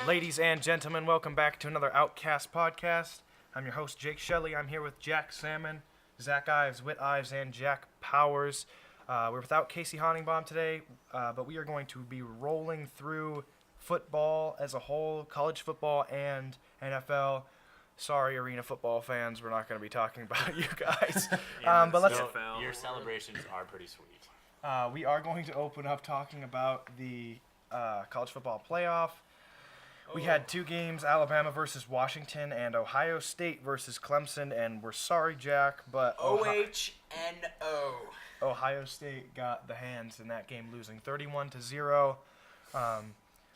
Ladies and gentlemen, welcome back to another Outcasts Podcast. I'm your host, Jake Shelley. I'm here with Jack Salmon, Zach Ives, Whit Ives, and Jack Powers. We're without Casey Honingbaum today, but we are going to be rolling through football as a whole, college football and NFL. Sorry, arena football fans, we're not going to be talking about you guys. But let's. Your celebrations are pretty sweet. We are going to open up talking about the college football playoff. We had two games, Alabama versus Washington and Ohio State versus Clemson, and we're sorry, Jack, but O-H-N-O. Ohio State got the hands in that game, losing 31-0.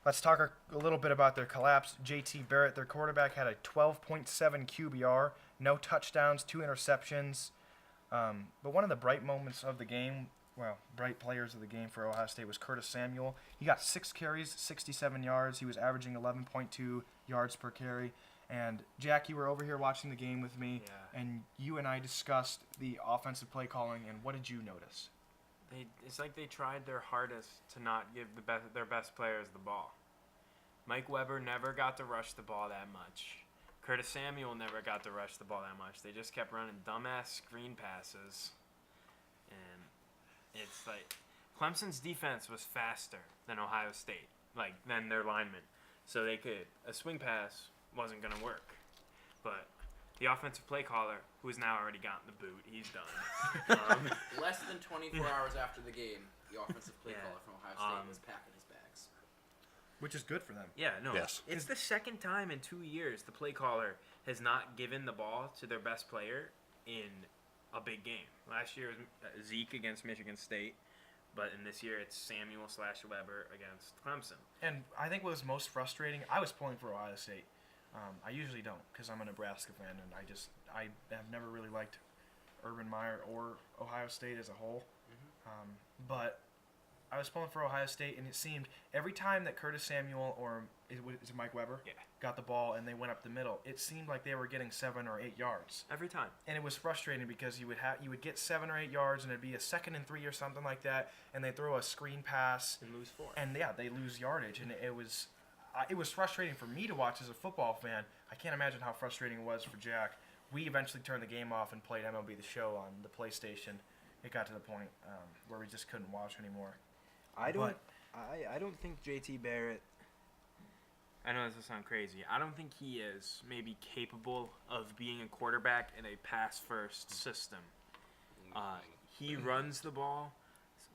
Let's talk a little bit about their collapse. JT Barrett, their quarterback, had a 12.7 QBR, no touchdowns, 2 interceptions. But one of the bright moments of the game, bright players of the game for Ohio State was Curtis Samuel. He got 6 carries, 67 yards. He was averaging 11.2 yards per carry. And, Jack, you were over here watching the game with me, and you and I discussed the offensive play calling, and what did you notice? It's like they tried their hardest to not give their best players the ball. Mike Weber never got to rush the ball that much. Curtis Samuel never got to rush the ball that much. They just kept running dumbass screen passes. And it's like Clemson's defense was faster than Ohio State, than their linemen. So a swing pass wasn't going to work. But the offensive play caller, who has now already gotten the boot, he's done. Less than 24 hours after the game, the offensive play caller from Ohio State was packing his bags. Which is good for them. Yeah, no. Yes. It's the second time in 2 years the play caller has not given the ball to their best player in a big game. Last year was Zeke against Michigan State, but in this year it's Samuel/Weber against Clemson. And I think what was most frustrating, I was pulling for Ohio State. I usually don't because I'm a Nebraska fan, and I have never really liked Urban Meyer or Ohio State as a whole. Mm-hmm. But I was pulling for Ohio State, and it seemed every time that Curtis Samuel or is it Mike Weber got the ball and they went up the middle, it seemed like they were getting 7 or 8 yards every time. And it was frustrating because you would get 7 or 8 yards, and it'd be a 2nd and 3 or something like that, and they throw a screen pass and lose 4. And they lose yardage, and it was frustrating for me to watch as a football fan. I can't imagine how frustrating it was for Jack. We eventually turned the game off and played MLB The Show on the PlayStation. It got to the point where we just couldn't watch anymore. I don't think JT Barrett. I know this will sound crazy. I don't think he is maybe capable of being a quarterback in a pass-first system. He runs the ball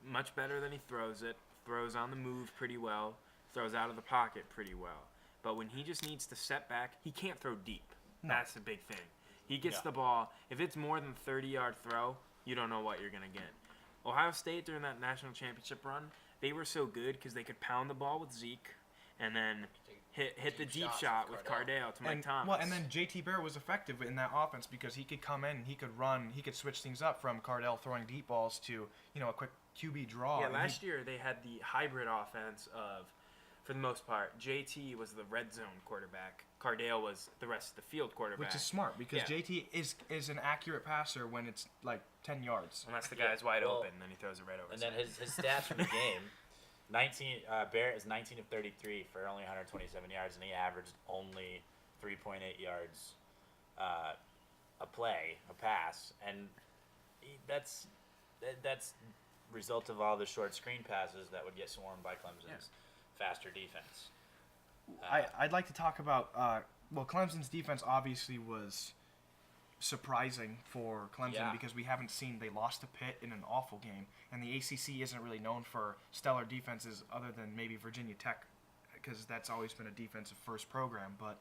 much better than he throws it, throws on the move pretty well, throws out of the pocket pretty well. But when he just needs to step back, he can't throw deep. No. That's the big thing. He gets the ball. If it's more than 30-yard throw, you don't know what you're going to get. Ohio State, during that national championship run, they were so good because they could pound the ball with Zeke and then hit the deep shot with Cardale to Mike Thomas. Well, and then JT Barrett was effective in that offense because he could come in and he could run. He could switch things up from Cardale throwing deep balls to, a quick QB draw. Yeah, last year they had the hybrid offense of, for the most part, JT was the red zone quarterback. Cardale was the rest of the field quarterback. Which is smart because JT is an accurate passer when it's 10 yards. Unless the guy's wide open, then he throws it right over. And then his stats for the game, Barrett is 19 of 33 for only 127 yards, and he averaged only 3.8 yards a pass, and that's result of all the short screen passes that would get swarmed by Clemson's faster defense. I'd like to talk about Clemson's defense obviously was surprising for Clemson because we haven't seen they lost to Pitt in an awful game, and the ACC isn't really known for stellar defenses other than maybe Virginia Tech because that's always been a defensive first program. But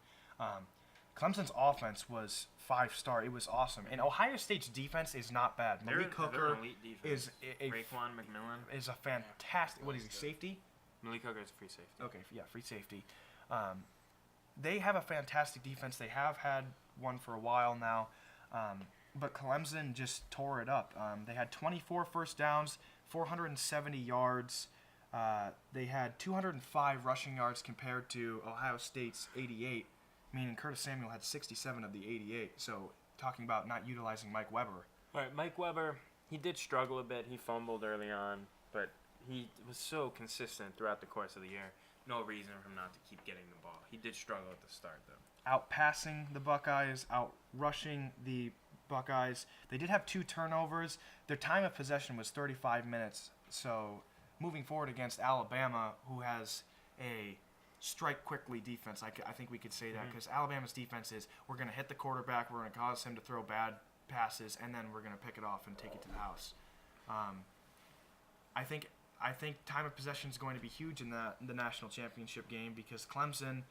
Clemson's offense was 5-star. It was awesome, and Ohio State's defense is not bad. Malik Hooker is Raekwon McMillan is a fantastic. What is he, safety? Malik Hooker is free safety. Okay, free safety. They have a fantastic defense. They have had one for a while now, but Clemson just tore it up. They had 24 first downs, 470 yards. They had 205 rushing yards compared to Ohio State's 88, meaning Curtis Samuel had 67 of the 88. So talking about not utilizing Mike Weber. All right, Mike Weber, he did struggle a bit. He fumbled early on, but he was so consistent throughout the course of the year. no reason for him not to keep getting the ball. He did struggle at the start, though. Out-passing the Buckeyes, out-rushing the Buckeyes. They did have 2 turnovers. Their time of possession was 35 minutes. So moving forward against Alabama, who has a strike-quickly defense, I think we could say that, because Alabama's defense is, we're going to hit the quarterback, we're going to cause him to throw bad passes, and then we're going to pick it off and take it to the house. I think time of possession is going to be huge in the national championship game because Clemson,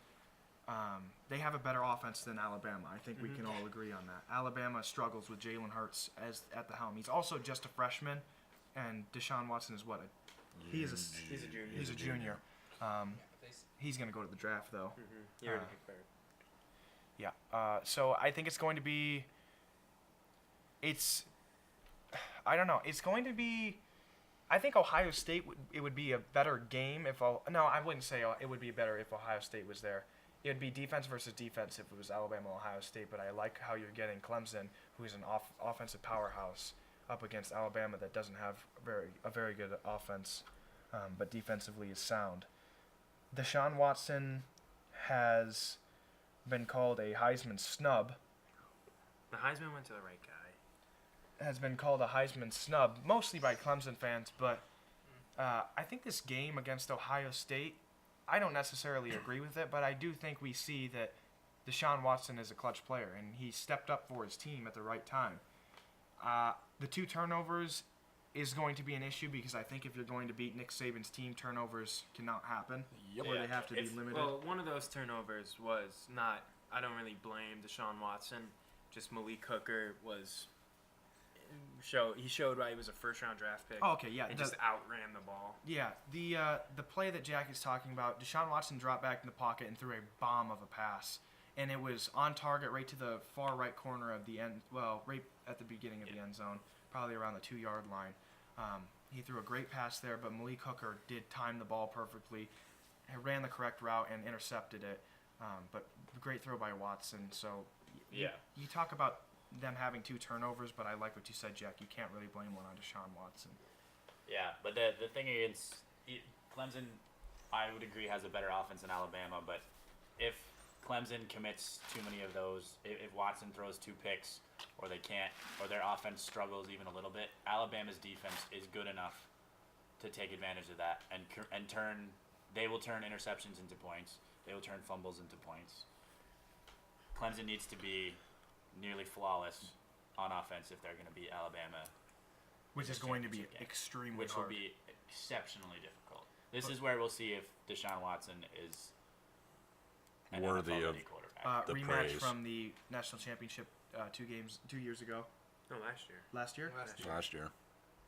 they have a better offense than Alabama. I think we can all agree on that. Alabama struggles with Jalen Hurts at the helm. He's also just a freshman, and Deshaun Watson is what? He's a junior. He's a junior. He's going to go to the draft, though. He already picked third. Yeah. So I think it's going to be. I don't know. It's going to be. I think Ohio State would be a better game if I wouldn't say it would be better if Ohio State was there. It would be defense versus defense if it was Alabama Ohio State, but I like how you're getting Clemson, who is an offensive powerhouse, up against Alabama that doesn't have a very good offense, but defensively is sound. Deshaun Watson has been called a Heisman snub. The Heisman went to the right guy. Has been called a Heisman snub, mostly by Clemson fans, but I think this game against Ohio State, I don't necessarily agree with it, but I do think we see that Deshaun Watson is a clutch player, and he stepped up for his team at the right time. The 2 turnovers is going to be an issue because I think if you're going to beat Nick Saban's team, turnovers cannot happen, or they have to be limited. Well, one of those turnovers was not, I don't really blame Deshaun Watson, just Malik Hooker he showed why he was a first-round draft pick. Oh, okay, yeah. And just outran the ball. Yeah, the play that Jack is talking about, Deshaun Watson dropped back in the pocket and threw a bomb of a pass. And it was on target right to the far right corner of the end, well, right at the beginning of the end zone, probably around the 2-yard line. He threw a great pass there, but Malik Hooker did time the ball perfectly, ran the correct route, and intercepted it. But great throw by Watson. So you talk about them having 2 turnovers, but I like what you said, Jack. You can't really blame one on Deshaun Watson. Yeah, but the thing against Clemson, I would agree, has a better offense than Alabama, but if Clemson commits too many of those, if Watson throws 2 picks, or they can't, or their offense struggles even a little bit, Alabama's defense is good enough to take advantage of that and they will turn interceptions into points. They will turn fumbles into points. Clemson needs to be nearly flawless on offense if they're going to beat Alabama. Which is going to be extremely hard. Which will be exceptionally difficult. This is where we'll see if Deshaun Watson is an worthy of quarterback. the rematch praise. from the national championship 2 years ago. No, last year. Last year? Last year.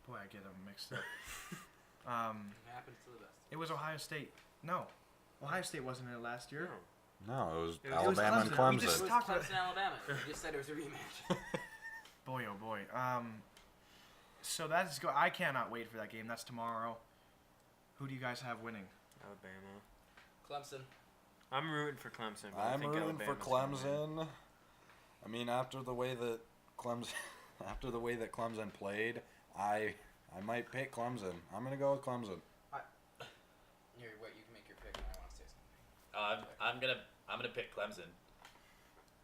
Boy, I get them mixed up. It happens to the best. It was Ohio State. No. Ohio State wasn't in it last year. No, it was It was Alabama and Clemson. We Clemson. It just was talked Clemson, about- Alabama. You just said it was a rematch. Boy, oh boy. So that's I cannot wait for that game. That's tomorrow. Who do you guys have winning? Alabama. Clemson. I'm rooting for Clemson. But I I'm think rooting for Alabama's gonna win. Clemson. I mean, after the way that Clemson played, I might pick Clemson. I'm gonna go with Clemson. You can make your pick, and I want to say something. I'm gonna pick Clemson,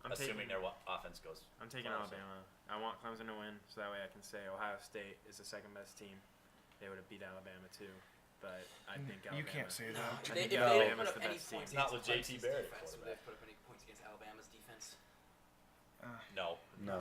assuming their offense goes. I'm taking Clemson. Alabama. I want Clemson to win, so that way I can say Ohio State is the second best team. They would have beat Alabama too, but I think Alabama. You can't say that. I If think they Alabama's put up the any best team. points Not against with JT Clemson's Barrett defense, would quarterback. they have put up any points against Alabama's defense? No. No.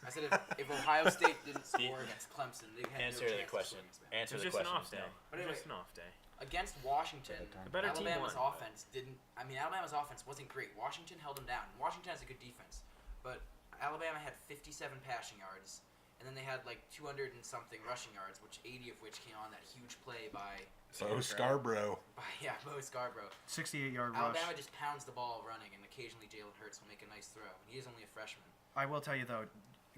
I said if Ohio State didn't score against Clemson, they had Answer no the chance question. of scoring against Bama. Answer It was the just an question. off day. No. But It was anyway. just an off day. Against Washington, The better team Alabama's won. offense didn't. I mean, Alabama's offense wasn't great. Washington held them down. Washington has a good defense, but Alabama had 57 passing yards, and then they had like 200 and something rushing yards, which 80 of which came on that huge play by So Scarborough. Bo Scarborough. 68-yard rush. Alabama just pounds the ball running, and occasionally Jalen Hurts will make a nice throw. And he is only a freshman. I will tell you though,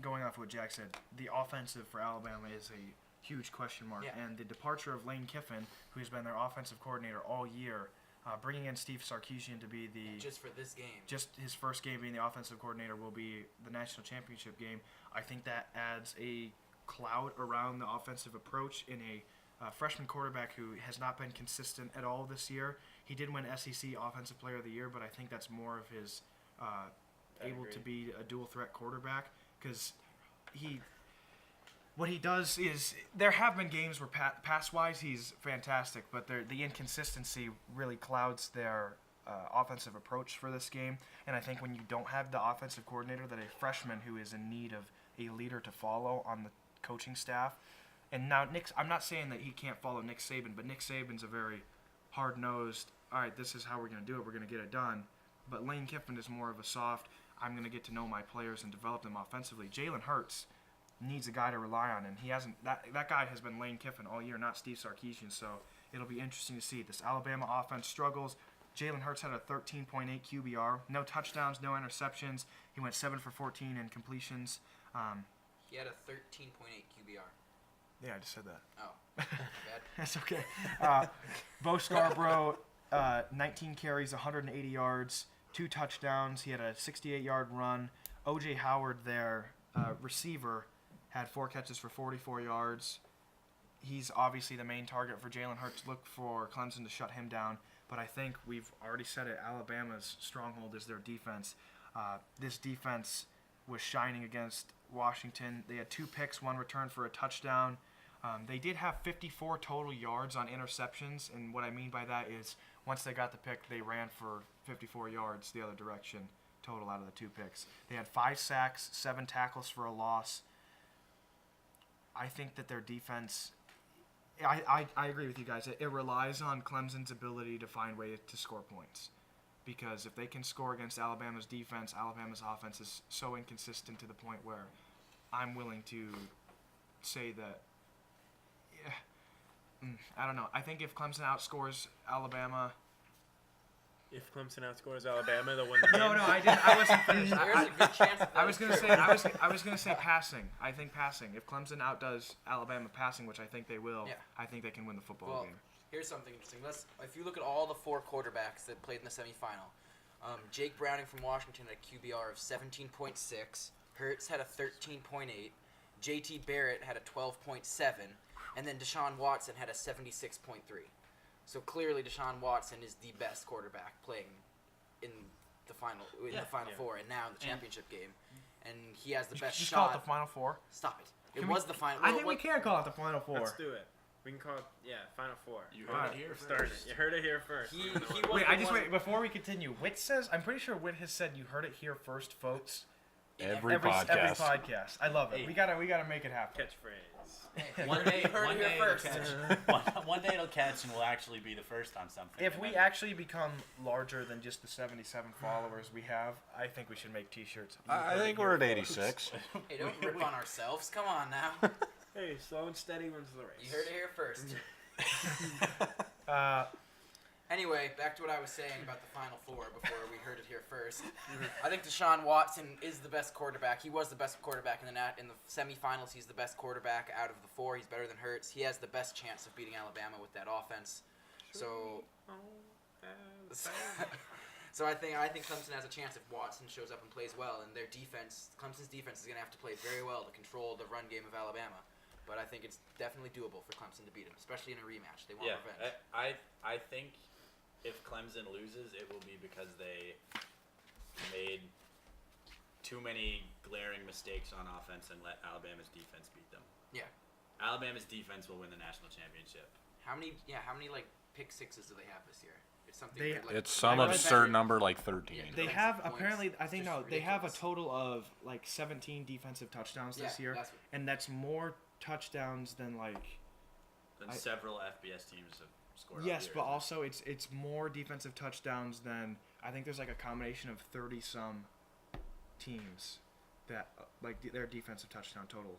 going off what Jack said, the offensive for Alabama is a huge question mark, Yeah. and the departure of Lane Kiffin, who's been their offensive coordinator all year, bringing in Steve Sarkisian to be Just for this game. just his first game being the offensive coordinator will be the national championship game. I think that adds a cloud around the offensive approach in a a freshman quarterback who has not been consistent at all this year. He did win SEC Offensive Player of the Year, but I think that's more of his able to be a dual threat quarterback because what he does is there have been games where pass-wise he's fantastic, but the inconsistency really clouds their offensive approach for this game. And I think when you don't have the offensive coordinator, that a freshman who is in need of a leader to follow on the coaching staff. And now I'm not saying that he can't follow Nick Saban, but Nick Saban's a very hard-nosed, all right, this is how we're going to do it, we're going to get it done. But Lane Kiffin is more of a soft, I'm going to get to know my players and develop them offensively. Jalen Hurts needs a guy to rely on, and he hasn't. That guy has been Lane Kiffin all year, not Steve Sarkisian. So it'll be interesting to see. This Alabama offense struggles. Jalen Hurts had a 13.8 QBR, no touchdowns, no interceptions. He went 7 for 14 in completions. He had a 13.8 QBR. Yeah, I just said that. Oh, my bad. That's okay. Bo Scarborough, 19 carries, 180 yards, 2 touchdowns. He had a 68-yard run. O.J. Howard, their receiver, had 4 catches for 44 yards. He's obviously the main target for Jalen Hurts. Look for Clemson to shut him down. But I think we've already said it, Alabama's stronghold is their defense. This defense was shining against Washington. They had 2 picks, 1 return for a touchdown. They did have 54 total yards on interceptions, and what I mean by that is once they got the pick, they ran for 54 yards the other direction total out of the 2 picks. They had 5 sacks, 7 tackles for a loss. I think that their defense, I agree with you guys. It relies on Clemson's ability to find ways to score points. Because if they can score against Alabama's defense, Alabama's offense is so inconsistent to the point where I'm willing to say that, I don't know. I think if Clemson outscores Alabama... If Clemson outscores Alabama, they'll win the game. No, I didn't. I wasn't finished. There's a good chance that I was gonna say passing. I think passing. If Clemson outdoes Alabama passing, which I think they will, Yeah. I think they can win the football Well, game. here's something interesting. If you look at all the 4 quarterbacks that played in the semifinal, Jake Browning from Washington had a QBR of 17.6. Hurts had a 13.8. J.T. Barrett had a 12.7. And then Deshaun Watson had a 76.3. So clearly Deshaun Watson is the best quarterback playing in the final Yeah. Four and now in the championship game. And he has the best Just shot. call it the Final Four. Stop it. It Can was we- the final. I think we can call it the Final Four. Let's do it. We can call it, Final Four. You All heard right. it here Start it. first. You heard it here first. He No was one- the one- Wait, before we continue, Witt says, I'm pretty sure Witt has said you heard it here first, folks. Every Every podcast. podcast. I love it. Hey. We gotta make it happen. Catchphrase. One day, heard one it here day it'll first. catch. One day it'll catch, and we'll actually be the first on something. If and we then- actually become larger than just the 77 followers we have, I think we should make T-shirts. I think we're at 86. Hey, don't rip on ourselves. Come on now. Hey, slow and steady wins the race. You heard it here first. Uh, Anyway, back to what I was saying about the Final Four before we heard it here first. I think Deshaun Watson is the best quarterback. He was the best quarterback in the semifinals. He's the best quarterback out of the 4. He's better than Hurts. He has the best chance of beating Alabama with that offense. So I think Clemson has a chance if Watson shows up and plays well. And Clemson's defense is going to have to play very well to control the run game of Alabama. But I think it's definitely doable for Clemson to beat him, especially in a rematch. They want revenge. I think if Clemson loses, it will be because they made too many glaring mistakes on offense and let Alabama's defense beat them. Yeah. Alabama's defense will win the national championship. How many like pick sixes do they have this year? It's something. They- weird, like, It's some I read absurd number like 13. Yeah, they Points. have Points. apparently. I think Just no. They have a ridiculous. total of like 17 defensive touchdowns this Yeah, year, that's what- and that's more touchdowns than like. Then several FBS teams have scored. Yes, all but year. also it's more defensive touchdowns than I think there's like a combination of 30 some teams that like their defensive touchdown total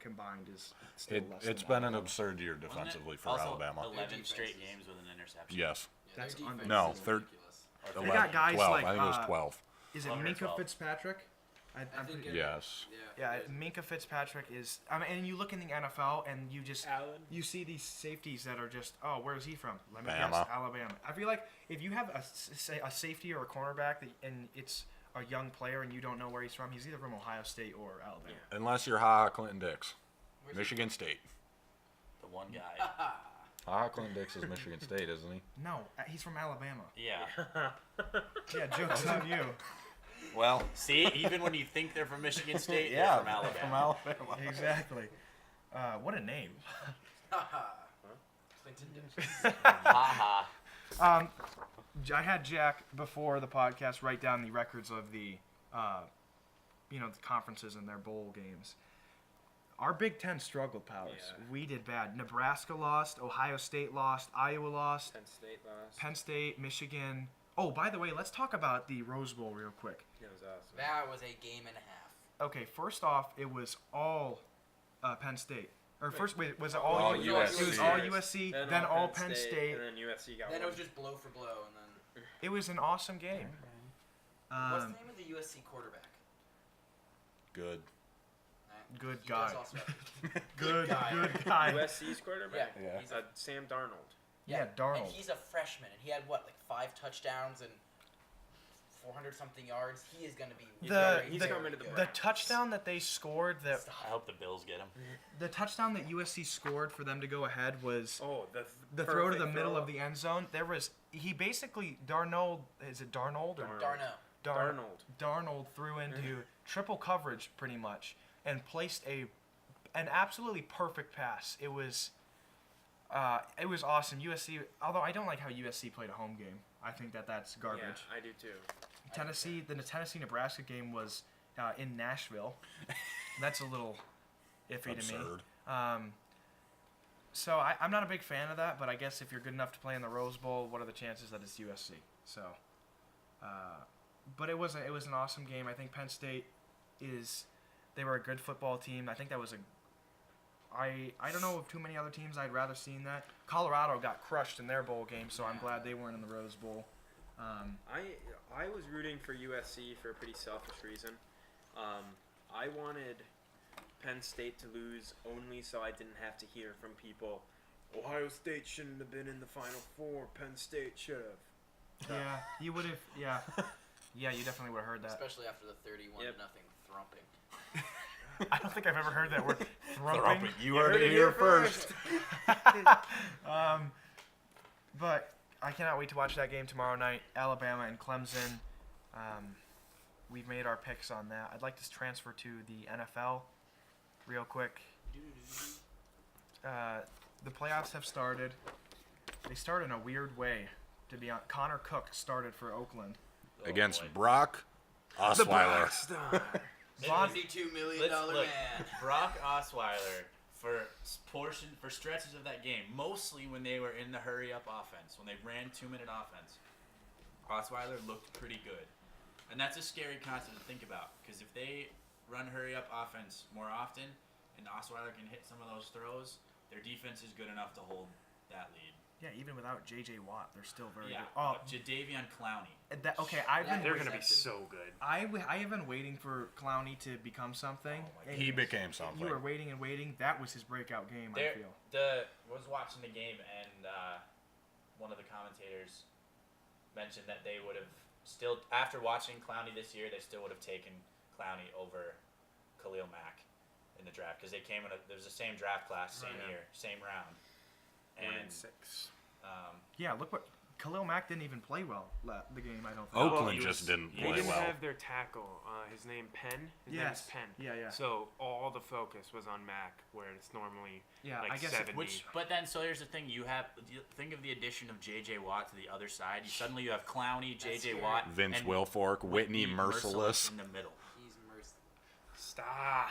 combined is still less. It's than been an Alabama. absurd year Wasn't it defensively for also Alabama. 11 defense straight is- games with an interception. Yes. Yeah, their That's defense unbelievable. No, is third- ridiculous. Or They 11, got guys 12. like I think it was 12. Is it 12 or Minka 12. Fitzpatrick? I'm think pretty- Yes. yeah, Minka Fitzpatrick is. I mean, and you look in the NFL and you just Allen. you see these safeties that are just, oh, where's he from? Let me Bama. guess, Alabama. I feel like if you have a safety or a cornerback and it's a young player and you don't know where he's from, he's either from Ohio State or Alabama. Unless you're Ha Clinton Dix. Where's Michigan State. The one guy. Clint Dix is Michigan State, isn't he? No, he's from Alabama. Yeah. Yeah, joke's on you. Well, See, even when you think they're from Michigan State, yeah, they're from Alabama. From Alabama. Exactly. What a name. Clinton Dix. Ha ha. I had Jack before the podcast write down the records of the, the conferences and their bowl games. Our Big Ten struggled, Powers. Yeah. We did bad. Nebraska lost. Ohio State lost. Iowa lost. Penn State lost. Penn State, Michigan. Oh, by the way, let's talk about the Rose Bowl real quick. That was awesome. That was a game and a half. Okay, first off, it was all Penn State. Or first, wait, was it All all USC. It was all USC, then all Penn State. And then USC got Then it one. was just blow for blow, and then It was an awesome game. what's the name of the USC quarterback? Good. Good He guy. does also have- Good guy. guy. USC's quarterback? Yeah. He's Sam Darnold. Yeah, Darnold. And he's a freshman, and he had what, like 5 touchdowns and 400 something yards. He is going to be. He's The coming to the the Browns. touchdown that they scored, I hope the Bills get him. the touchdown that USC scored for them to go ahead was Oh, the throw to the perfect middle throw. of the end zone. He basically Darnold, is it Darnold or Darno. Darnold threw into triple coverage pretty much and placed an absolutely perfect pass. It was awesome. USC, although I don't like how USC played a home game. I think that's garbage. Yeah, I do too. The Tennessee-Nebraska game was in Nashville. That's a little iffy Absurd. to me. So I'm not a big fan of that, but I guess if you're good enough to play in the Rose Bowl, what are the chances that it's USC? So, but it was an awesome game. I think Penn State they were a good football team. I think that was I don't know of too many other teams I'd rather seen that. Colorado got crushed in their bowl game, so I'm glad they weren't in the Rose Bowl. I was rooting for USC for a pretty selfish reason. I wanted Penn State to lose only so I didn't have to hear from people, Ohio State shouldn't have been in the Final Four. Penn State should have. Yeah, you would have. Yeah, yeah, you definitely would have heard that. Especially after the 31-0 thrumping. I don't think I've ever heard that word. Thrumping. Thrumping. You heard it here first. But I cannot wait to watch that game tomorrow night. Alabama and Clemson. We've made our picks on that. I'd like to transfer to the NFL real quick. The playoffs have started. They started in a weird way. To be honest, Connor Cook started for Oakland. Against boy. Brock Osweiler. $72 million Look, man. Brock Osweiler for stretches of that game, mostly when they were in the hurry-up offense, when they ran 2-minute offense, Osweiler looked pretty good. And that's a scary concept to think about, because if they run hurry-up offense more often and Osweiler can hit some of those throws, their defense is good enough to hold that lead. Yeah, even without J.J. Watt, they're still very Yeah, good. Oh, Jadeveon Clowney. They're going to be so good. I have been waiting for Clowney to become something. and He became something. You were waiting and waiting. That was his breakout game, I feel. Was watching the game, and one of the commentators mentioned that they would have still, after watching Clowney this year, they still would have taken Clowney over Khalil Mack in the draft, because they came in there was the same draft class, same year, same round. 1-6. Yeah, look what Khalil Mack didn't even play well the game. I don't think. Oakland he just didn't They play didn't well. have their tackle. His name Penn. His name is Yes. Penn. Yeah. So all the focus was on Mac, where it's normally Yeah, like I guess 70. But then, so here's the thing: think of the addition of J.J. Watt to the other side. Suddenly you have Clowney, J.J. scary. Watt, Vince and Wilfork, Whitney Merciless. in the middle. He's merciless. Stop.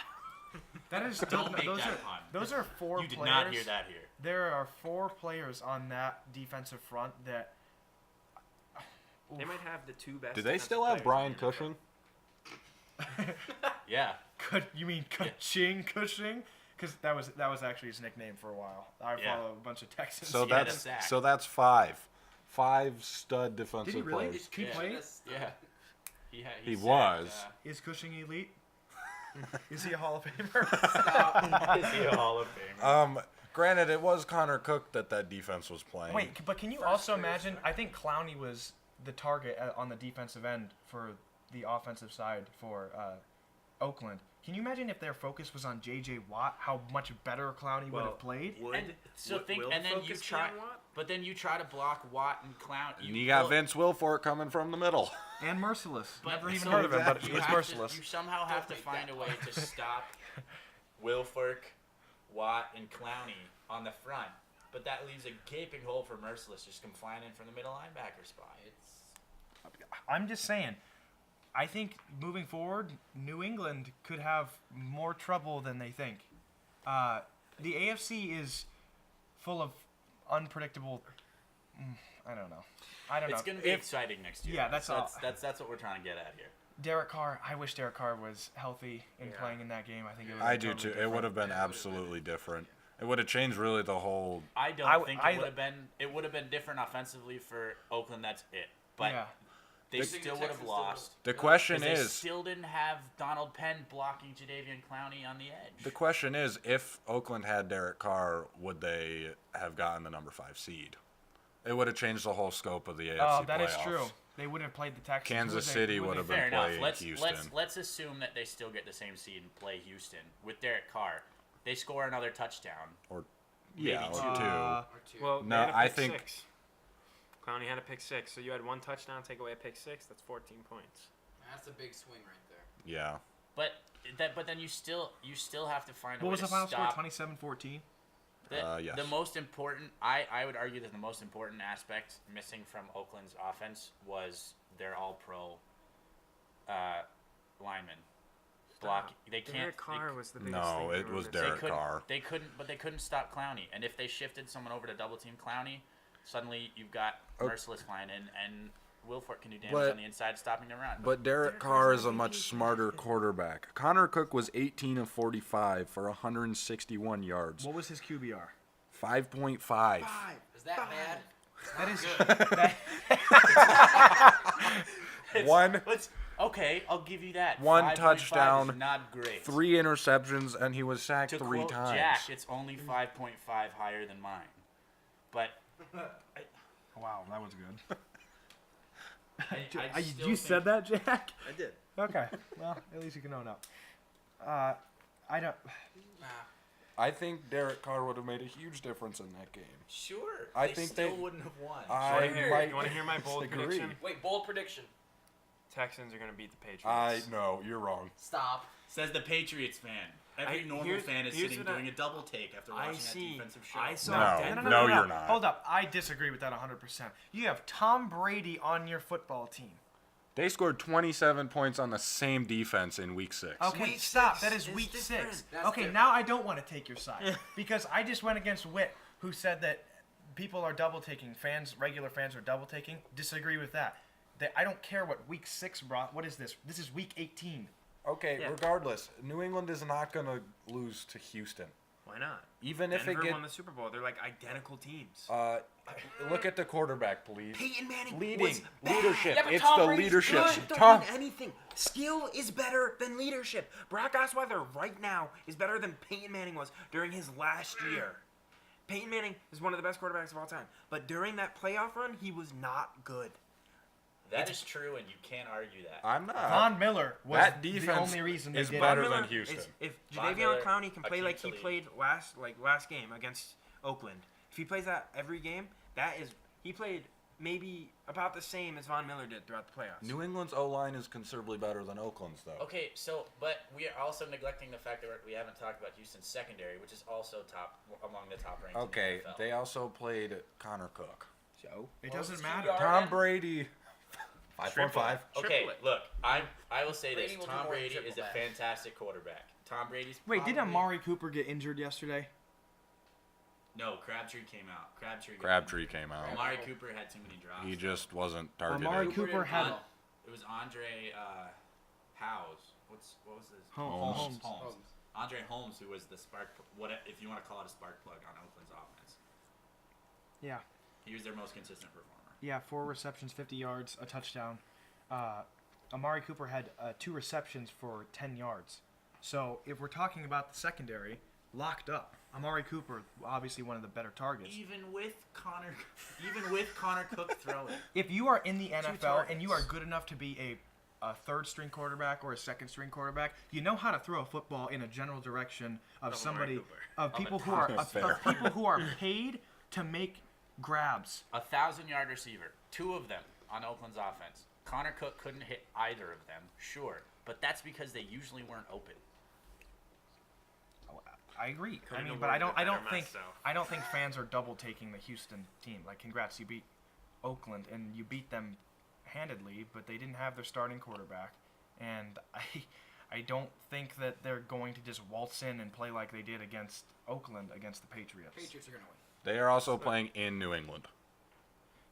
that is still Don't make those that are pun. those are four You did players. not hear that here. There are 4 players on that defensive front that. They might have the 2 best. Do they defensive still have players in Brian the NFL. Cushing? Yeah. You mean Cushing? Because that was actually his nickname for a while. I Yeah. follow a bunch of Texans. So He had a that's sack. so that's 5. 5 stud defensive Did he really? players. He played? Yeah. He sacked, was. Is Cushing elite? Is he a Hall of Famer? Is he a Hall of Famer? Granted, it was Connor Cook that defense was playing. Wait, but can you also imagine? I think Clowney was the target on the defensive end for the offensive side for Oakland. Can you imagine if their focus was on J.J. Watt, how much better Clowney would have played? But then you try to block Watt and Clown. And you got Vince Wilfork coming from the middle. And Merciless. But Never even so heard of him, but you it's have Merciless. You somehow have to find a way to stop Wilfork, Watt, and Clowney on the front. But that leaves a gaping hole for Merciless just come flying in from the middle linebacker spot. I'm just saying, I think moving forward, New England could have more trouble than they think. The AFC is full of unpredictable. I don't know. It's going to be exciting next year. Yeah, that's what we're trying to get at here. Derek Carr. I wish Derek Carr was healthy and playing in that game. I think it would. I do too. It would have been absolutely different. It would have changed really the whole. I don't think it would have been. It would have been different offensively for Oakland. That's it. But they still would have lost. The question is. They still didn't have Donald Penn blocking Jadeveon Clowney on the edge. The question is, if Oakland had Derek Carr, would they have gotten the number 5 seed? It would have changed the whole scope of the AFC playoffs. Oh, that is true. They would have played the Texans. Kansas City would have been playing Houston. Let's assume that they still get the same seed and play Houston with Derek Carr. They score another touchdown. Or two. Well, no, I think. Six. Clowney had a pick 6, so you had one touchdown, take away a pick 6. That's 14 points. That's a big swing right there. Yeah. But then you still have to find a what way was to the final score? stop. 27-14. Yes. The most important, I would argue that the most important aspect missing from Oakland's offense was their All-Pro lineman. They can't. Derek Carr was the biggest No, thing it was Derek Carr. They couldn't stop Clowney. And if they shifted someone over to double team Clowney, suddenly you've got Merciless flying in, and Wilfork can do damage on the inside, stopping the run. But Derek Carr is a much smarter quarterback. Connor Cook was 18 of 45 for 161 yards. What was his QBR? 5.5. Is that bad? That is One. Okay, I'll give you that. One 5.5 touchdown, is not great. 3 interceptions, and he was sacked To 3 quote times. Jack, it's only 5.5 higher than mine. But wow, that was good. I You said that, Jack? I did. Okay. Well, at least you can own up. I don't. I think Derek Carr would have made a huge difference in that game. Sure. I they think still they- wouldn't have won. You want to hear my bold disagree. prediction? Wait, bold prediction. Texans are going to beat the Patriots. No, you're wrong. Stop. Says the Patriots fan. Every normal fan is sitting doing a double take after watching that defensive show. I saw No, you're not. Hold up. I disagree with that 100%. You have Tom Brady on your football team. They scored 27 points on the same defense in Week 6. Okay, Week stop. 6 That is is Week different. 6. That's Okay, different. now I don't want to take your side because I just went against Witt, who said that people are double taking. Regular fans are double taking. Disagree with that. I don't care what Week 6 brought. What is this? This is Week 18. Okay, Yeah. regardless, New England is not going to lose to Houston. Why not? Even if Denver it won the Super Bowl. They're like identical teams. look at the quarterback, please. Peyton Manning Leading. was bad. Leadership. Yeah, but It's Tom the Brady's leadership. good. Don't Tom, mean anything. Skill is better than leadership. Brock Osweiler right now is better than Peyton Manning was during his last year. Peyton Manning is one of the best quarterbacks of all time. But during that playoff run, he was not good. That is true, and you can't argue that. I'm not. Von Miller was That the defense only reason they is did better it. than Houston. If Von Jadeveon Miller, Clowney can play Akeem like he Talib. played last game against Oakland, if he plays that every game, he played maybe about the same as Von Miller did throughout the playoffs. New England's O-line is considerably better than Oakland's, though. Okay, but we are also neglecting the fact that we haven't talked about Houston's secondary, which is also among the top ranked. Okay, in the NFL. they also played Connor Cook. So It What was doesn't his matter. QBR? Tom Brady, 5.5. Okay, Triple it. look, I will say Brady this: will do Tom more than Brady triple is a that. fantastic quarterback. Tom Brady's Wait, did probably- Amari Cooper get injured yesterday? No, Crabtree came out. Crabtree came out. Amari Cooper had too many drops. He just wasn't targeted. Amari Cooper had It was Andre Howes. What was his? Holmes. Andre Holmes, who was the spark. What if you want to call it a spark plug on Oakland's offense? Yeah. He was their most consistent performer. Yeah, 4 receptions, 50 yards, a touchdown. Amari Cooper had 2 receptions for 10 yards. So if we're talking about the secondary, locked up. Amari Cooper, obviously one of the better targets. Even with Connor Cook throwing. If you are in the NFL and you are targets. good enough to be a third-string quarterback or a second-string quarterback, you know how to throw a football in a general direction of somebody, of people who are paid to make grabs. 1,000-yard receiver, 2 of them on Oakland's offense. Connor Cook couldn't hit either of them, sure, but that's because they usually weren't open. I agree. Couldn't have But I worked don't a better I don't mess, think fans are double taking the Houston team. Like, congrats, you beat Oakland and you beat them handedly, but they didn't have their starting quarterback, and I don't think that they're going to just waltz in and play like they did against Oakland against the Patriots. Patriots are gonna win. They are also playing in New England.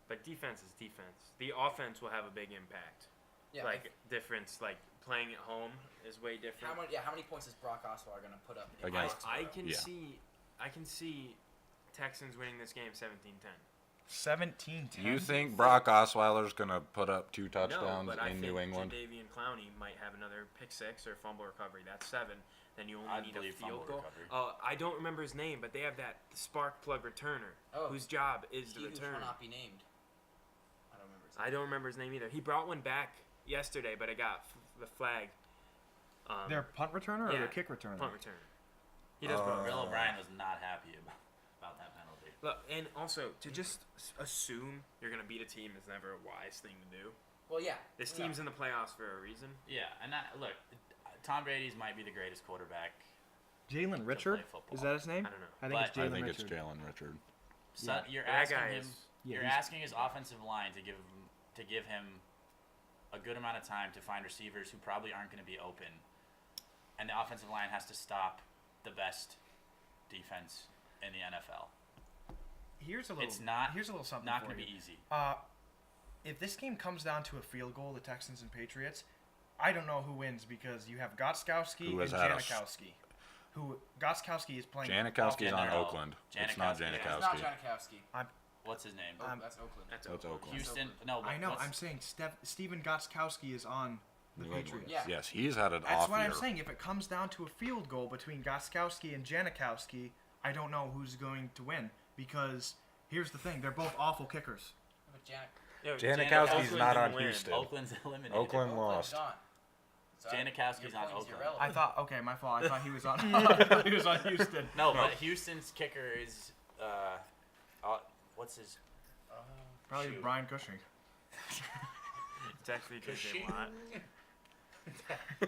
But defense is defense. The offense will have a big impact. Yeah. Difference, playing at home is way different. How many points is Brock Osweiler gonna put up? Against- I can Yeah. see Texans winning this game 17-10. 17-10. You think Brock Osweiler's going to put up 2 touchdowns no, but in New England? Jadeveon Clowney might have another pick 6 or fumble recovery. That's 7. Then you only I'd need a believe field fumble goal. recovery. I don't remember his name, but they have that spark plug returner whose job is to He return. who shall not be named. I don't remember his name. I don't remember his name either. He brought one back yesterday, but it got the flag. Their punt returner or yeah, their kick returner? Punt returner. He does both. Bill O'Brien was not happy about that penalty. Look, and also to just assume you're gonna beat a team is never a wise thing to do. Well, yeah. This team's in the playoffs for a reason. Yeah, and look, Tom Brady's might be the greatest quarterback. Jalen Richard? football. Is that his name? I don't know. I think But- it's I Jalen think Richard. it's Jalen Richard. So Yeah. you're That asking guy him. is- You're he's- asking his offensive line to give him a good amount of time to find receivers who probably aren't going to be open, and the offensive line has to stop the best defense in the NFL. Here's a little. It's not. Here's a little something Not for going to you. be easy. If this game comes down to a field goal, the Texans and Patriots, I don't know who wins because you have Gostkowski Who and has had a Janikowski. Gostkowski is playing. Janikowski's on they're all- Oakland. It's not Janikowski, yeah. It's not Janikowski. Janikowski. What's his name? Oh, Um, that's Oakland. That's That's Oakland. Houston. No, I know. what's- I'm saying Steven Gostkowski is on the New England. Patriots. Yeah. Yes, he's had an That's off what year. I'm saying. If it comes down to a field goal between Gostkowski and Janikowski, I don't know who's going to win because here's the thing: they're both awful kickers. But Janik. Yo, Janikowski's Oakland's not gonna on win. Houston. Oakland's eliminated. Oakland Oakland's lost. gone. So Janikowski's your on point's Oakland. irrelevant. I thought. Okay, my fault. I thought he was on. I thought he was on Houston. No, but Houston's kicker is what's his? Probably Shoot. Brian Cushing. It's actually J.J. Watt.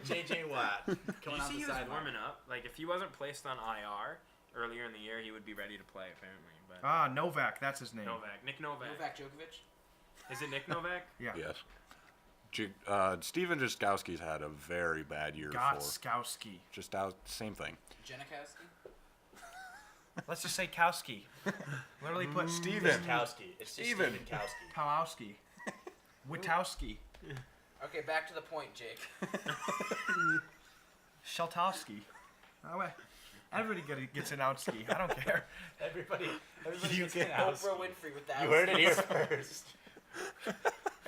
J.J. Watt. Did Coming you off see the he was sideline. warming up? Like, if he wasn't placed on IR earlier in the year, he would be ready to play, apparently. But Novak. That's his name. Novak. Nick Novak. Novak Djokovic. Is it Nick Novak? Yeah. Yes. Steven Jaskowski's had a very bad year for. Gostkowski. Just out, same thing. Janikowski. Let's just say Kowski. Literally put Steven. Kowski. It's just Steven. Steven Kowski. Kowalski. Witowski. Okay, back to the point, Jake. Sheltowski. Oh, wait. Everybody gets an outski. I don't care. Everybody You gets get an Kowski. Oprah Winfrey with that. You heard it here first.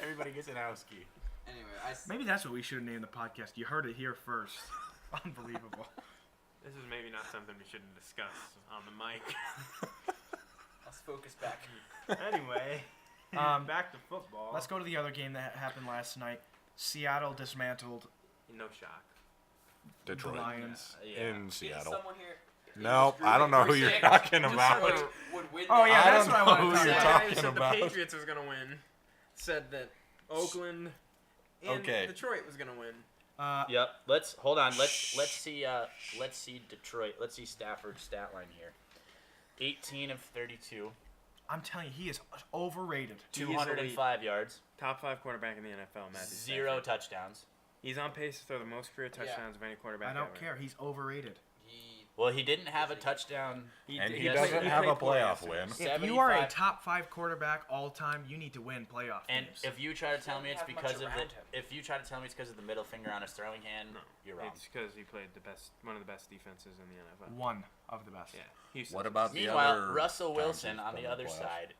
Everybody gets an Kowski. Anyway, Maybe that's what we should have named the podcast. You heard it here first. Unbelievable. This is maybe not something we shouldn't discuss on the mic. let's focus back. Anyway, back to football. Let's go to the other game that happened last night. Seattle dismantled No shock. Detroit. the Lions. In Is Seattle. someone here? Nope, I don't know who you're talking about. Would win Oh, that yeah, I that's don't what I know wanted who to you're talk The about. guy who talking said about. the Patriots was gonna win said that Oakland and Okay. Detroit was gonna win. Yep. Let's hold on. Let's see Detroit. Let's see Stafford's stat line here. 18 of 32, I'm telling you, he is overrated. 205 yards, Top 5 quarterback in the NFL, Matthew. 0 Stafford. touchdowns. He's on pace to throw the most career touchdowns of any quarterback I don't ever. care. He's overrated. Well, he didn't have a touchdown. And he Yes, doesn't he have a played playoff poorly win. If you are a 75 top 5 quarterback all time, you need to win playoff And games. if you try to tell me it's He doesn't have because much of around the, him. if you try to tell me it's because of the middle finger on his throwing hand, No, you're wrong. It's because he played one of the best defenses in the NFL. One of the best. Yeah. Houston. What about the Meanwhile, other Russell times Wilson he's on been the in other playoffs? side,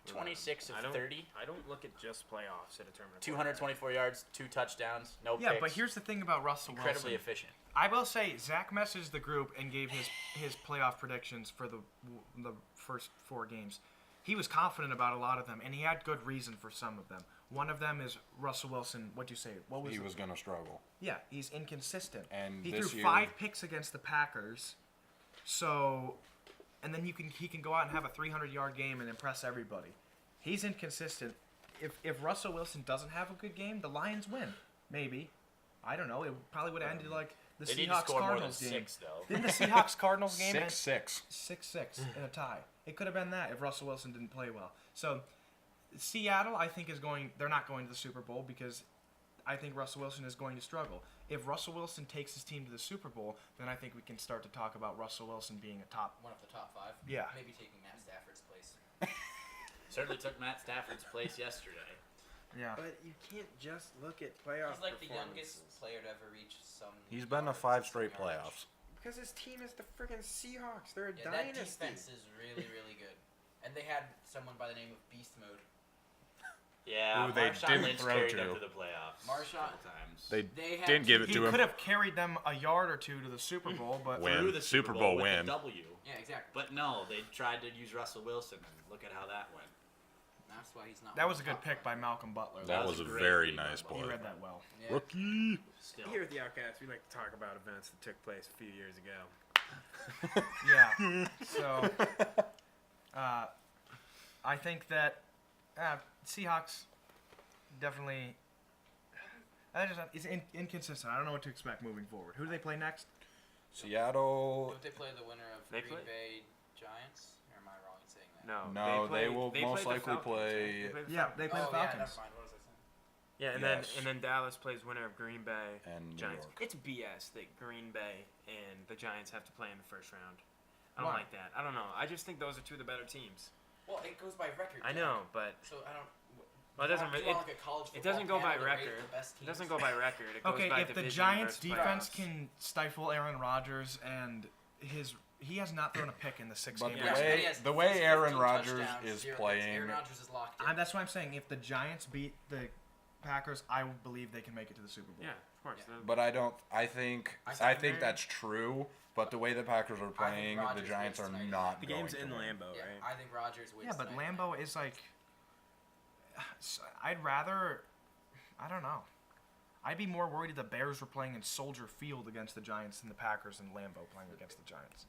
26 of I don't- 30, I don't look at just playoffs to determine. a quarterback. 224 yards, 2 touchdowns, no Yeah, picks. but here's the thing about Russell incredibly Wilson. efficient. I will say Zach messaged the group and gave his playoff predictions for the first 4 games. He was confident about a lot of them, and he had good reason for some of them. One of them is Russell Wilson. What'd you say? What was He it? was going to struggle. Yeah, he's inconsistent. And he this threw year- 5 picks against the Packers. So, and then he can go out and have a 300-yard game and impress everybody. He's inconsistent. If Russell Wilson doesn't have a good game, the Lions win. Maybe. I don't know. It probably would have ended like the They need to Seahawks score more than Cardinals game. 6, though. Didn't the Seahawks Cardinals game end 6-6. 6-6 in a tie? It could have been that if Russell Wilson didn't play well. So Seattle, I think, they're not going to the Super Bowl because I think Russell Wilson is going to struggle. If Russell Wilson takes his team to the Super Bowl, then I think we can start to talk about Russell Wilson being One of the top 5. Yeah. Maybe taking Matt Stafford's place. Certainly took Matt Stafford's place yesterday. Yeah. But you can't just look at playoff He's like the performances. youngest player to ever reach some. He's been to yards, 5 some straight yardage. playoffs. Because his team is the friggin' Seahawks. They're a Yeah, that dynasty. defense is really, really good. And they had someone by the name of Beast Mode. Yeah, Who they Marshawn didn't Lynch throw carried to. them to the playoffs. Marshawn- several times. They had Didn't give it He to him. could have carried them a yard or two to the Super Bowl, but Win. Threw the Super Bowl with win. a W. Yeah, exactly. But no, they tried to use Russell Wilson, and look at how that went. That's why he's not. that one was a of good the top pick by five. Malcolm Butler. That was a great very read by nice Butler. He play. read that well. Yeah. Rookie. Still. Here at the Outcasts, we like to talk about events that took place a few years ago. Yeah. So, I think that Seahawks definitely. It's inconsistent. I don't know what to expect moving forward. Who do they play next? Seattle. Don't they play the winner of They Green play- Bay Giants? Or am I wrong in saying that? No, No, they will play most the likely Falcons, play- right? They play the Yeah, Falcons. they play the Oh, yeah, Falcons. never mind. What was I saying? Yeah, and Yes. then Dallas plays winner of Green Bay And New Giants. York. It's BS that Green Bay and the Giants have to play in the first round. I don't Why? like that. I don't know. I just think those are two of the better teams. Well, it goes by record. I Jack. know, but So I don't. well, it doesn't. Do you It, want like a college it doesn't football go by panel that rate record. the best it teams? doesn't go by record. It goes Okay, by if the division Giants versus defense playoffs. can stifle Aaron Rodgers and he has not thrown a pick in the 6 But game. the Yeah, way- but he has the way 15 Aaron Rodgers touchdowns, is 0 playing- hits. Aaron Rodgers is locked in. That's what I'm saying. If the Giants beat the Packers, I will believe they can make it to the Super Bowl. Yeah, of course. Yeah. But I don't. I think that's true. But the way the Packers are playing, the Rodgers Giants are wins tonight. not. The going game's to in win. Lambeau, Yeah, right? I think Rodgers wins. Yeah, but tonight. Lambeau is like. I'd rather. I don't know. I'd be more worried if the Bears were playing in Soldier Field against the Giants than the Packers and Lambeau playing against the Giants.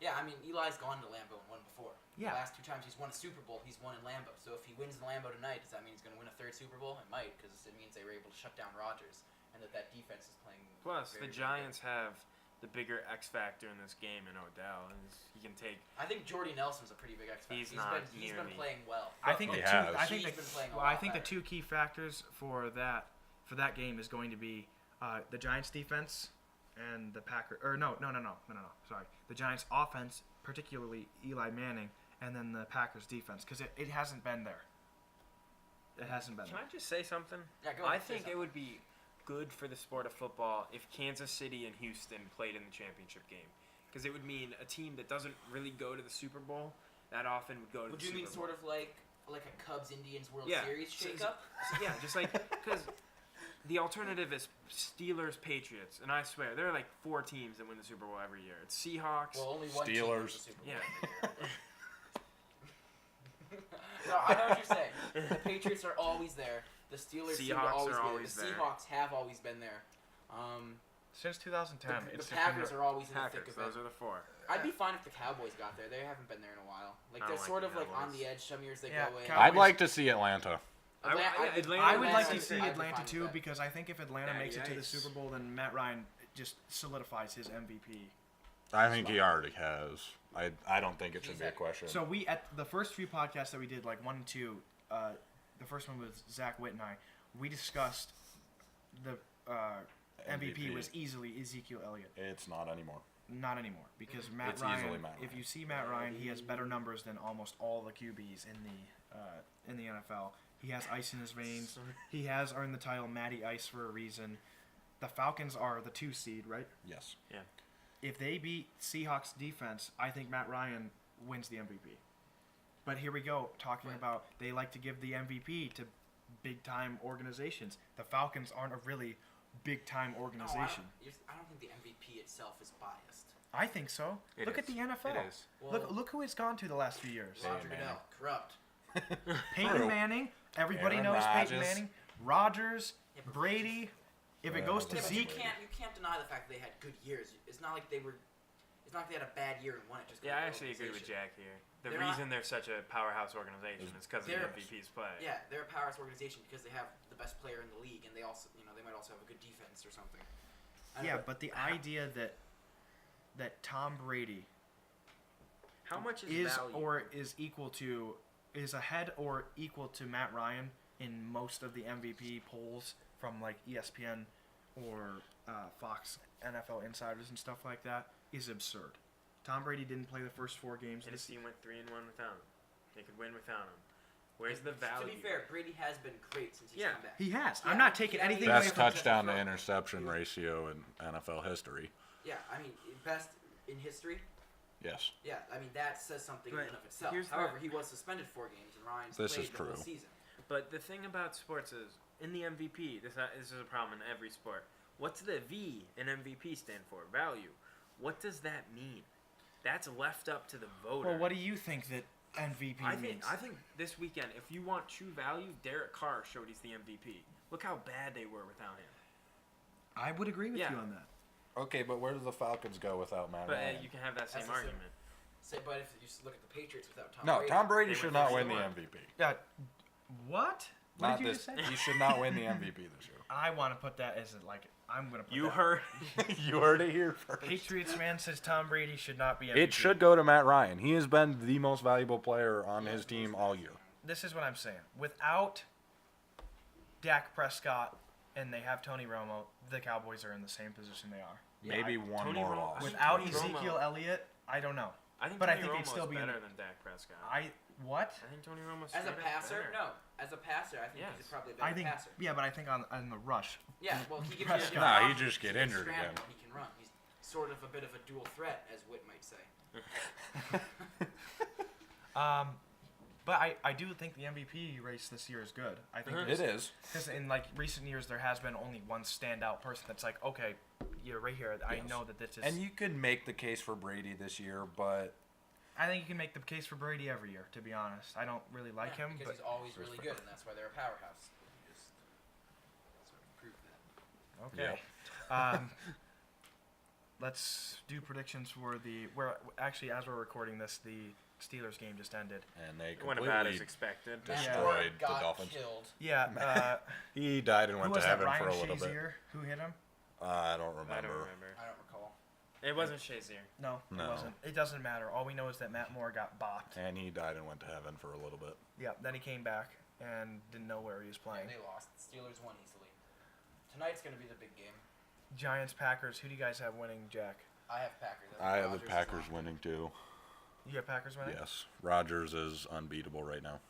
Yeah, I mean, Eli's gone to Lambeau and won before. Yeah. The last 2 times he's won a Super Bowl, he's won in Lambeau. So if he wins in Lambeau tonight, does that mean he's going to win a 3rd Super Bowl? It might, because it means they were able to shut down Rodgers and that defense is playing. Plus, very, the very Giants have the bigger X factor in this game in Odell. And he can take. good. I think Jordy Nelson's a pretty big X factor. He's not He's been nearly- playing well. I think He the two. has. I think He's been playing a well, I lot think the better. 2 key factors for that game is going to be the Giants defense and the Packers. Or no. Sorry, the Giants offense, particularly Eli Manning, and then the Packers defense, because it hasn't been there. It hasn't been Can there. I just say something? Yeah, go I ahead, say think it something. would be good for the sport of football if Kansas City and Houston played in the championship game, because it would mean a team that doesn't really go to the Super Bowl that often would go to Would the you Super mean Bowl. sort of like a Cubs Indians World Yeah. Series So- shakeup? Yeah, just like because the alternative is Steelers, Patriots, and I swear there are like 4 teams that win the Super Bowl every year. It's Seahawks. Well, only one team Steelers. wins the Super Bowl Yeah. every year. No, I know what you're saying. The Patriots are always there. The Steelers seem to Seahawks always are be always there. there. The Seahawks have always been there. Since 2010, The it's Packers are always in the Packers. thick of it. Those are the 4. I'd be fine if the Cowboys got there. They haven't been there in a while. Like I they're don't sort like of the like on Cowboys. the edge. Some years they Yeah, go in. Cowboys- I'd like to see Atlanta. Atlanta I would like to I'd see be fine Atlanta with too, that. because I think if Atlanta Matty makes it to the Ice. Super Bowl, then Matt Ryan just solidifies his MVP. I think he already has. I don't think it should be a question. So we at the first few podcasts that we did, like 1 and 2, the first one was Zach Witt and I. We discussed the MVP was easily Ezekiel Elliott. It's not anymore. Not anymore, because Matt It's Ryan. easily Matt If Ryan. you see Matt Ryan, he has better numbers than almost all the QBs in the NFL. He has ice in his veins. He has earned the title Matty Ice for a reason. The Falcons are the 2 seed, right? Yes. Yeah. If they beat Seahawks defense, I think Matt Ryan wins the MVP. But here we go, talking about they like to give the MVP to big-time organizations. The Falcons aren't a really big-time organization. I don't think the MVP itself is biased. I think so. It Look is. at the NFL. It is. Look who it's gone to the last few years. Hey, Roger man. Goodell, corrupt. Peyton True. Manning. Everybody Aaron knows Peyton Rodgers. Manning. Rodgers, Yeah, but- Brady. If it Yeah, goes but to Yeah, but Zeke, you can't deny the fact that they had good years. It's not like they were. It's not like they had a bad year and won it. Just 'cause Yeah, I of the actually agree with organization. Jack here. The They're reason they're such a powerhouse organization is because of the They're- MVP's play. Yeah, they're a powerhouse organization because they have the best player in the league, and they also, they might also have a good defense or something. I don't yeah, know. but the idea that Tom Brady How much is is value? or is equal to is ahead or equal to Matt Ryan in most of the MVP polls from like ESPN or Fox NFL Insiders and stuff like that is absurd. Tom Brady didn't play the first 4 games. And his team went 3-1 without him. They could win without him. Where's the value? To be fair, Brady has been great since he's Yeah. come back. He has. Yeah, I'm not taking yeah, anything he- away Best from touchdown to Throw. interception ratio in NFL history. Yeah, I mean, best in history. Yes. Yeah, I mean that says something in But and of itself. here's the- However, he was suspended 4 games, and Ryan's This played is the whole true. season. But the thing about sports is, in the MVP, this is a problem in every sport. What's the V in MVP stand for? Value. What does that mean? That's left up to the voter. Well, what do you think that MVP means? I think this weekend, if you want true value, Derek Carr showed he's the MVP. Look how bad they were without him. I would agree with Yeah. you on that. Okay, but where do the Falcons go without Matt But Ryan? you can have that same That's the same. argument. But if you just look at the Patriots without Tom No, Brady, Tom Brady They should went not win the 3-1. MVP. Yeah. What? What Not did you this. just say? He should not win the MVP this year. I want to put that as like I'm gonna put You that. heard. You heard it here first. Patriots man says Tom Brady should not be MVP. It should go to Matt Ryan. He has been the most valuable player on his team all year. This is what I'm saying. Without Dak Prescott and they have Tony Romo, the Cowboys are in the same position they are. Maybe one Tony more Romo- loss. With- Without Tony Ezekiel Romo- Elliott, I don't know. I think But I Tony think they'd Romo's still be in better it. than Dak Prescott. I what? I think Tony Romo's as a straight up passer, better. no. As a passer, I think he's Yes. probably a I better think passer. yeah, but I think on the rush. Yeah, well, he gives you a Prescott. different Nah, he option. just get can injured scramble again. and he can run. He's sort of a bit of a dual threat, as Witt might say. But I do think the MVP race this year is good. I think It is. because in like recent years there has been only one standout person that's like, okay, you're right here. I Yes. know that this is. And you could make the case for Brady this year, but I think you can make the case for Brady every year. To be honest, I don't really like Yeah, him, because but he's always really good, and that's why they're a powerhouse. He just sort of proved that. okay. Let's do predictions for actually as we're recording this, the Steelers game just ended. and they It went about as completely expected. Matt Destroyed Moore the got Dolphins. killed. Yeah. He died and Who went was to that? heaven Ryan for a little bit. Shazier who hit him? I don't I don't remember. remember. I don't recall. It wasn't Shazier. No, it No. wasn't. It doesn't matter. All we know is that Matt Moore got bopped. And he died and went to heaven for a little bit. Yeah. Then he came back and didn't know where he was Yeah, playing. they lost. The Steelers won easily. Tonight's going to be the big game. Giants, Packers. Who do you guys have winning, Jack? I have Packers. I have the Rodgers is Packers not. winning too. You have Packers winning? Yes, Rodgers is unbeatable right now.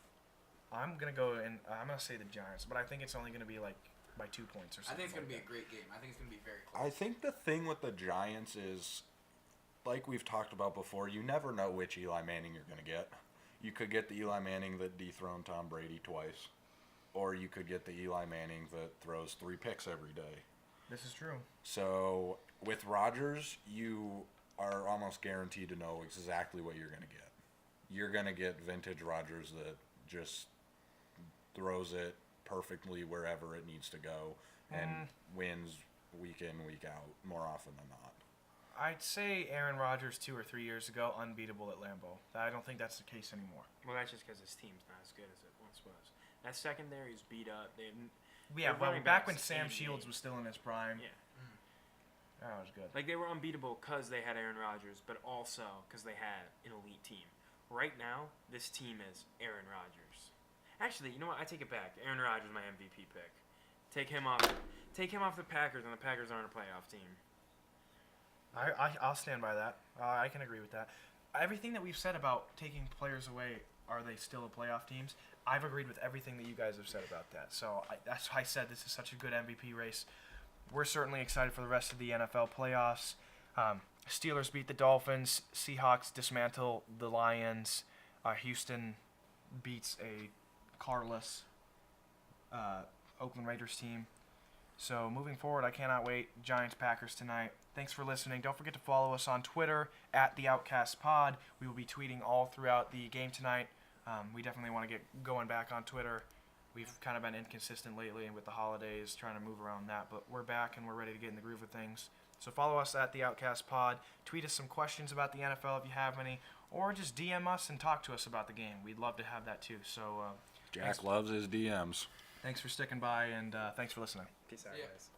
I'm gonna go and I'm gonna say the Giants, but I think it's only gonna be like by 2 points or I something. think it's going to be like a great game. I think it's going to be very close. I think the thing with the Giants is, like we've talked about before, you never know which Eli Manning you're going to get. You could get the Eli Manning that dethroned Tom Brady twice, or you could get the Eli Manning that throws 3 picks every day. that. This is true. So with Rodgers, you are almost guaranteed to know exactly what you're going to get. You're going to get vintage Rodgers that just throws it perfectly wherever it needs to go and wins week in, week out more often than not. I'd say Aaron Rodgers 2 or 3 years ago, unbeatable at Lambeau. I don't think that's the case anymore. Well, that's just because his team's not as good as it once was. That secondary is beat up. They didn't. Yeah, Their well, running back when backs Sam in Shields game. was still in his prime, Yeah. that was good. Like, they were unbeatable because they had Aaron Rodgers, but also because they had an elite team. Right now, this team is Aaron Rodgers. Actually, you know what? I take it back. Aaron Rodgers is my MVP pick. Take him off the Packers, and the Packers aren't a playoff team. I'll stand by that. I can agree with that. Everything that we've said about taking players away, are they still a playoff teams? I've agreed with everything that you guys have said about that. So that's why I said this is such a good MVP race. We're certainly excited for the rest of the NFL playoffs. Steelers beat the Dolphins. Seahawks dismantle the Lions. Houston beats a carless Oakland Raiders team. So moving forward, I cannot wait. Giants, Packers tonight. Thanks for listening. Don't forget to follow us on Twitter at the Outcasts Pod. We will be tweeting all throughout the game tonight. We definitely want to get going back on Twitter. We've kind of been inconsistent lately, and with the holidays, trying to move around that. But we're back, and we're ready to get in the groove of things. So follow us at the Outcast Pod. Tweet us some questions about the NFL if you have any, or just DM us and talk to us about the game. We'd love to have that too. So Jack loves his DMs. thanks for sticking by, and thanks for listening. Peace out, Yeah. guys.